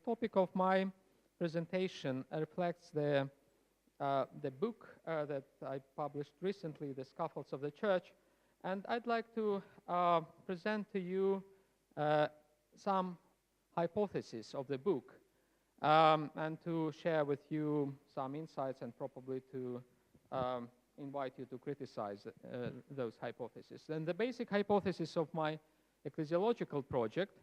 topic of my presentation reflects the book that I published recently, The Scaffolds of the Church, and I'd like to present to you some hypotheses of the book and to share with you some insights and probably to invite you to criticize those hypotheses. And the basic hypothesis of my ecclesiological project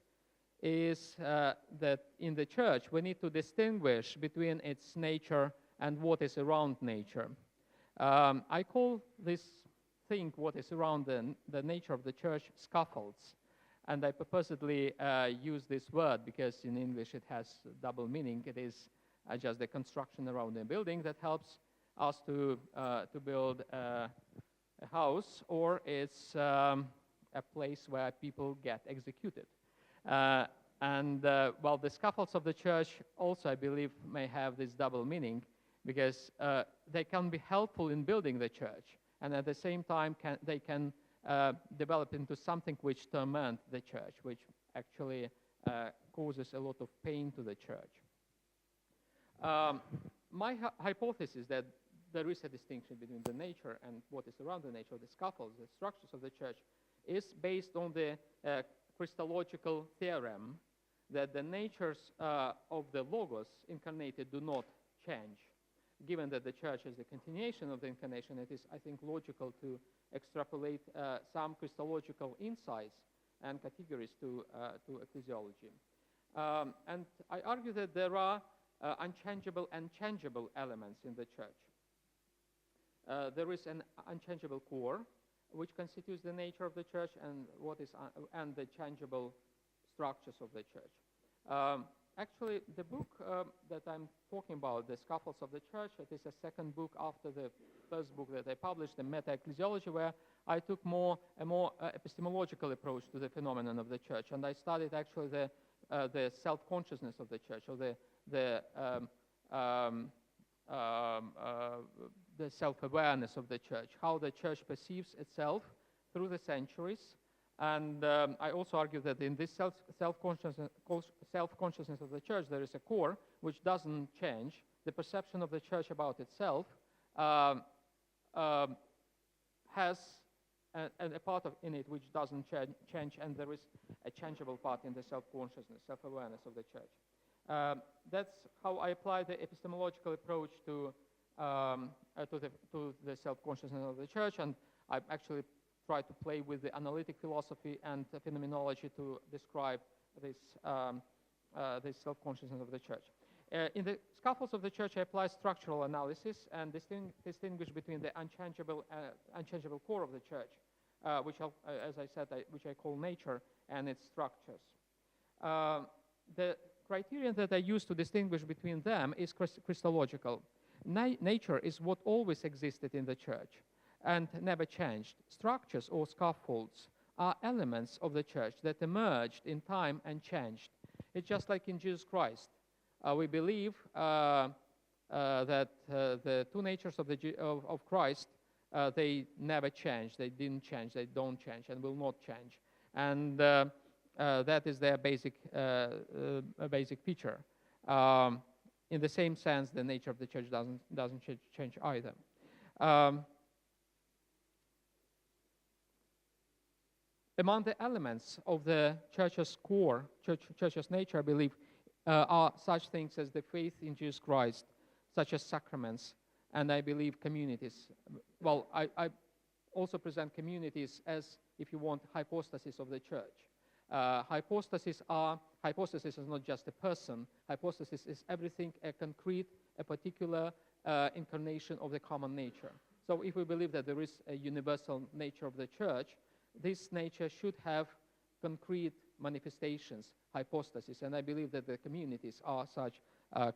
is that in the church we need to distinguish between its nature and what is around nature. I call this thing, what is around the nature of the church, scaffolds. And I purposely use this word because in English it has double meaning. It is just the construction around a building that helps us to build a house, or it's a place where people get executed. Well, the scaffolds of the church also, I believe, may have this double meaning because they can be helpful in building the church, and at the same time they can develop into something which torment the church, which actually causes a lot of pain to the church. My hypothesis that there is a distinction between the nature and what is around the nature of the scaffolds, the structures of the church, is based on the Christological theorem that the natures of the Logos incarnated do not change. Given that the church is the continuation of the incarnation, it is, I think, logical to extrapolate some Christological insights and categories to ecclesiology. And I argue that there are unchangeable and changeable elements in the church. There is an unchangeable core, which constitutes the nature of the church, and the changeable structures of the church. Actually, the book that I'm talking about, The Scaffolds of the Church, it is a second book after the first book that I published, the Meta-Ecclesiology, where I took a more epistemological approach to the phenomenon of the church, and I studied actually the self-consciousness of the church, or the self-awareness of the church, how the church perceives itself through the centuries. And I also argue that in this self-consciousness of the church, there is a core which doesn't change. The perception of the church about itself has a part in it which doesn't change, and there is a changeable part in the self-consciousness, self-awareness of the church. That's how I apply the epistemological approach to the self-consciousness of the church, and I actually try to play with the analytic philosophy and phenomenology to describe this self-consciousness of the church. In the scaffolds of the church, I apply structural analysis and distinguish between the unchangeable core of the church, which, as I said, which I call nature, and its structures. The criterion that I use to distinguish between them is Christological. Nature is what always existed in the church and never changed. Structures or scaffolds are elements of the church that emerged in time and changed. It's just like in Jesus Christ. We believe that the two natures of Christ, they never change. They didn't change. They don't change and will not change. And that is their basic feature. In the same sense, the nature of the church doesn't change either. Among the elements of the church's core, church's nature, I believe, are such things as the faith in Jesus Christ, such as sacraments, and I believe communities. Well, I also present communities as, if you want, hypostasis of the church. Hypostasis is not just a person. Hypostasis is everything, a concrete, a particular incarnation of the common nature. So if we believe that there is a universal nature of the church, this nature should have concrete manifestations, hypostasis, and I believe that the communities are such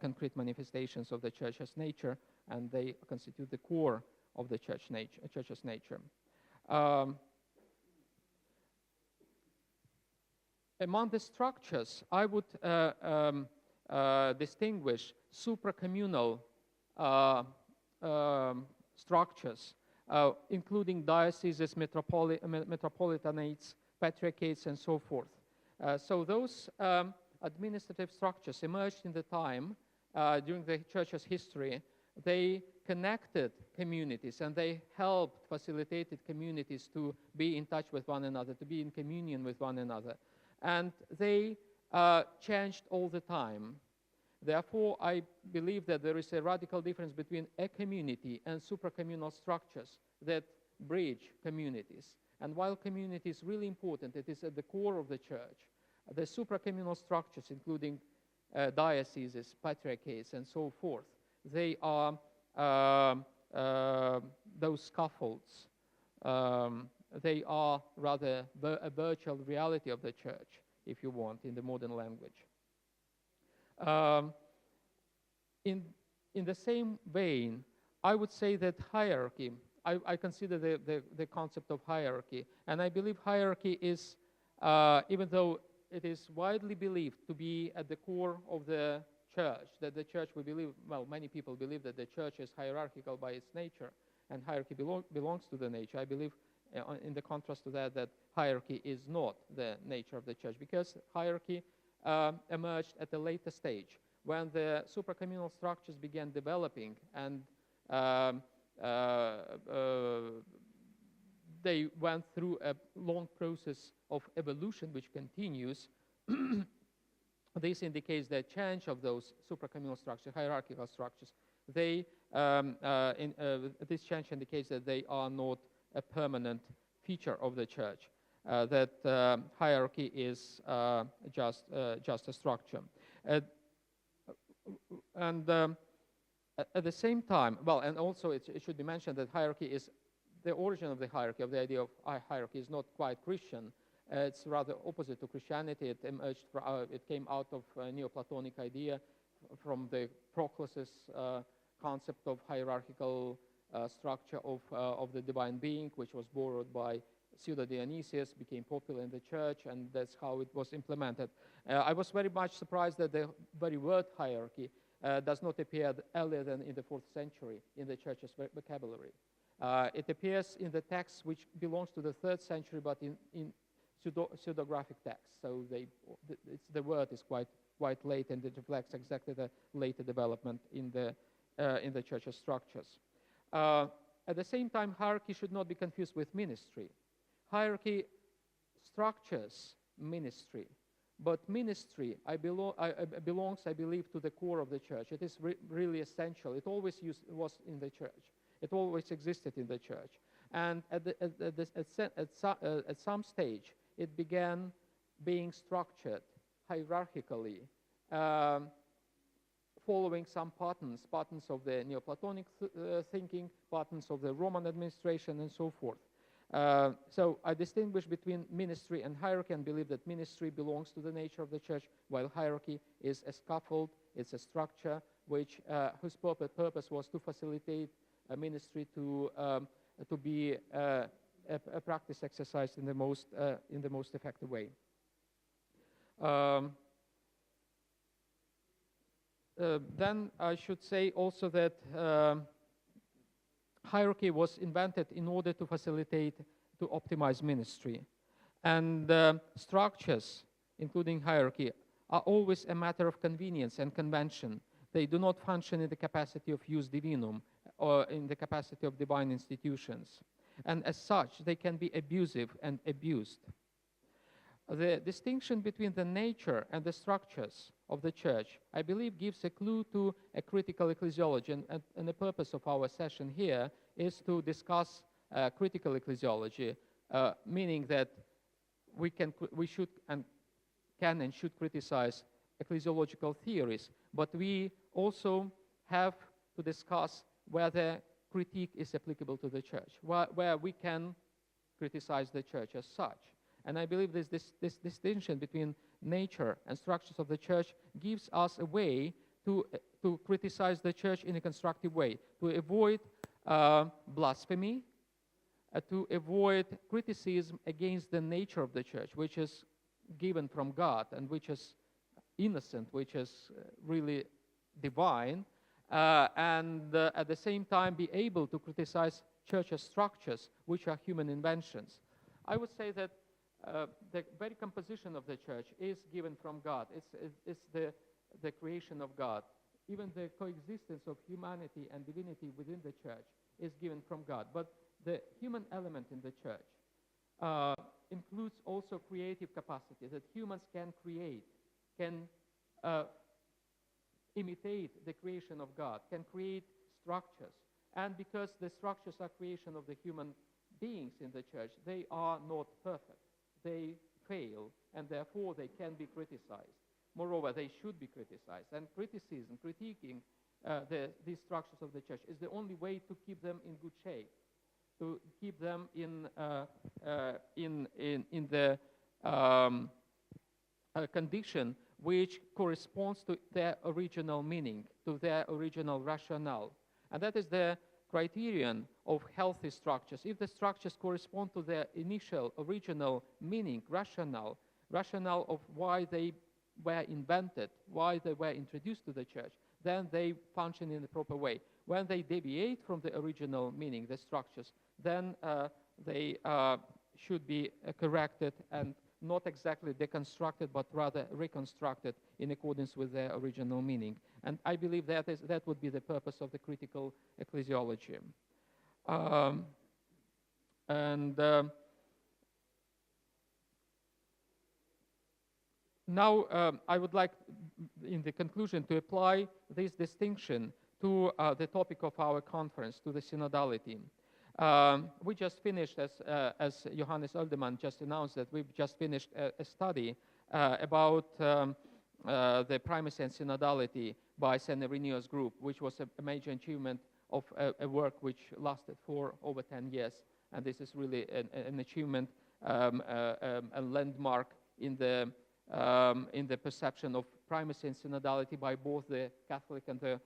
concrete manifestations of the church's nature, and they constitute the core of the church's nature. Among the structures, I would distinguish supracommunal structures, including dioceses, metropolitanates, patriarchates, and so forth. So those administrative structures emerged in the time during the church's history. They connected communities and they helped, facilitated communities to be in touch with one another, to be in communion with one another. And they changed all the time. Therefore, I believe that there is a radical difference between a community and supracommunal structures that bridge communities. And while community is really important, it is at the core of the church. The supracommunal structures, including dioceses, patriarchates, and so forth, they are those scaffolds. They are rather a virtual reality of the church, if you want, in the modern language. In the same vein, I would say that hierarchy, I consider the concept of hierarchy, and I believe hierarchy is, even though it is widely believed to be at the core of the church, that the church, we believe, well, many people believe that the church is hierarchical by its nature, and hierarchy belongs to the nature. I believe, in the contrast to that, that hierarchy is not the nature of the church, because hierarchy emerged at a later stage, when the supracommunal structures began developing, and they went through a long process of evolution which continues. This indicates the change of those supracommunal structures, hierarchical structures. This change indicates that they are not a permanent feature of the church, that hierarchy is just a structure. And at the same time, well, and also it should be mentioned that hierarchy is, the origin of the hierarchy, of the idea of hierarchy, is not quite Christian. It's rather opposite to Christianity. It emerged, it came out of a Neoplatonic idea from the Proclus's concept of hierarchical structure of the divine being, which was borrowed by Pseudo-Dionysius, became popular in the church, and that's how it was implemented. I was very much surprised that the very word hierarchy does not appear earlier than in the 4th century in the church's vocabulary. It appears in the text which belongs to the 3rd century, but in pseudographic text. So the word is quite late, and it reflects exactly the later development in the church's structures. At the same time, hierarchy should not be confused with ministry. Hierarchy structures ministry, but ministry belongs, I believe, to the core of the church. It is really essential. It always was in the church. It always existed in the church. And at some stage, it began being structured hierarchically, following some patterns of the Neoplatonic thinking, patterns of the Roman administration, and so forth. So I distinguish between ministry and hierarchy, and believe that ministry belongs to the nature of the church, while hierarchy is a scaffold, it's a structure whose purpose was to facilitate a ministry to be a practice exercised in the most effective way. Then I should say also that hierarchy was invented in order to facilitate, to optimize ministry. And structures, including hierarchy, are always a matter of convenience and convention. They do not function in the capacity of jus divinum, or in the capacity of divine institutions. And as such, they can be abusive and abused. The distinction between the nature and the structures of the church, I believe, gives a clue to a critical ecclesiology. And the purpose of our session here is to discuss critical ecclesiology, meaning that we should and can and should criticize ecclesiological theories, but we also have to discuss whether critique is applicable to the church, where we can criticize the church as such. And I believe this distinction between nature and structures of the church gives us a way to criticize the church in a constructive way, to avoid blasphemy, to avoid criticism against the nature of the church, which is given from God and which is innocent, which is really divine, and at the same time be able to criticize church structures which are human inventions. I would say that the very composition of the church is given from God. It's the creation of God. Even the coexistence of humanity and divinity within the church is given from God. But the human element in the church includes also creative capacity, that humans can create, can imitate the creation of God, can create structures. And because the structures are creation of the human beings in the church, they are not perfect. They fail, and therefore they can be criticized. Moreover, they should be criticized. And criticism, critiquing these structures of the church is the only way to keep them in good shape, to keep them in the condition which corresponds to their original meaning, to their original rationale. And that is the criterion of healthy structures. If the structures correspond to their initial, original meaning, rationale of why they were invented, why they were introduced to the church, then they function in the proper way. When they deviate from the original meaning, the structures, then they should be corrected and not exactly deconstructed, but rather reconstructed in accordance with their original meaning. And I believe that would be the purpose of the critical ecclesiology. Now I would like, in the conclusion, to apply this distinction to the topic of our conference, to the synodality. We just finished, as Johannes Oldemann just announced, that we've just finished a study about the primacy and synodality by St. Irenaeus group, which was a major achievement of a work which lasted for over 10 years. And this is really an achievement, a landmark in the perception of primacy and synodality by both the Catholic and the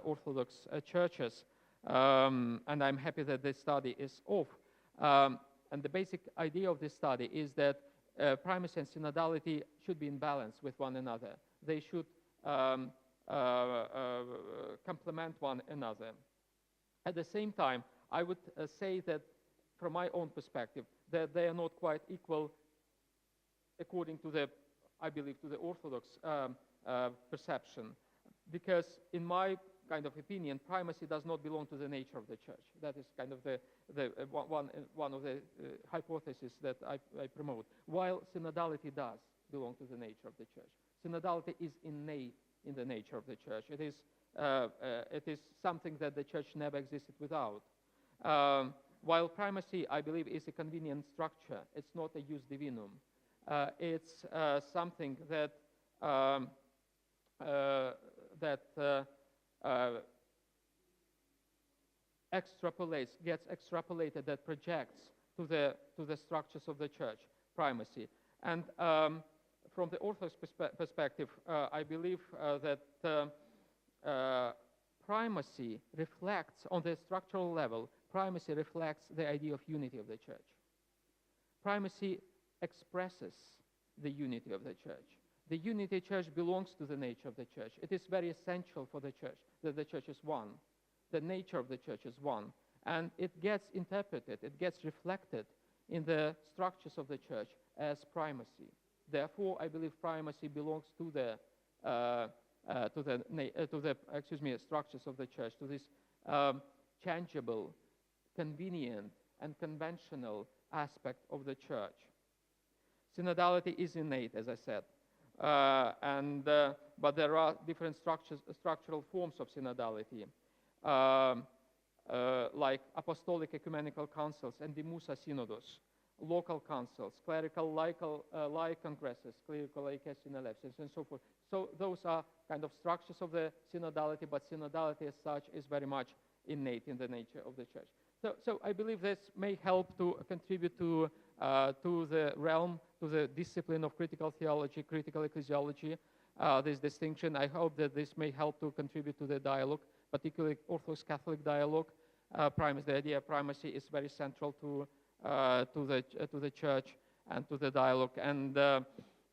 Orthodox churches. And I'm happy that this study is off. And the basic idea of this study is that primacy and synodality should be in balance with one another. They should complement one another. At the same time, I would say that, from my own perspective, that they are not quite equal according to the, I believe, to the Orthodox perception. Because in my kind of opinion, primacy does not belong to the nature of the church. That is kind of one of the hypotheses that I promote. While synodality does belong to the nature of the church. Synodality is innate in the nature of the church. It is something that the church never existed without. While primacy, I believe, is a convenient structure. It's not a jus divinum. It's something that gets extrapolated, that projects to the structures of the church, primacy. And from the Orthodox perspective, I believe that primacy reflects, on the structural level, primacy reflects the idea of unity of the church. Primacy expresses the unity of the church. The unity of the church belongs to the nature of the church. It is very essential for the church that the church is one. The nature of the church is one. And it gets interpreted, it gets reflected in the structures of the church as primacy. Therefore, I believe primacy belongs to the structures of the church, to this changeable, convenient, and conventional aspect of the church. Synodality is innate, as I said. But there are different structural forms of synodality, like apostolic ecumenical councils and Dimusa synodos, local councils, clerical laic congresses, clerical laic synodality, and so forth. So those are kind of structures of the synodality, but synodality as such is very much innate in the nature of the church. So I believe this may help to contribute to the realm, to the discipline of critical theology, critical ecclesiology, this distinction. I hope that this may help to contribute to the dialogue, particularly Orthodox Catholic dialogue. The idea of primacy is very central to the church and to the dialogue. And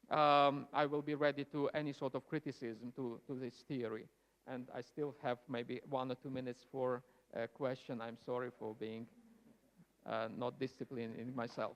I will be ready to any sort of criticism to this theory. And I still have maybe 1 or 2 minutes for a question. I'm sorry for being not disciplined in myself.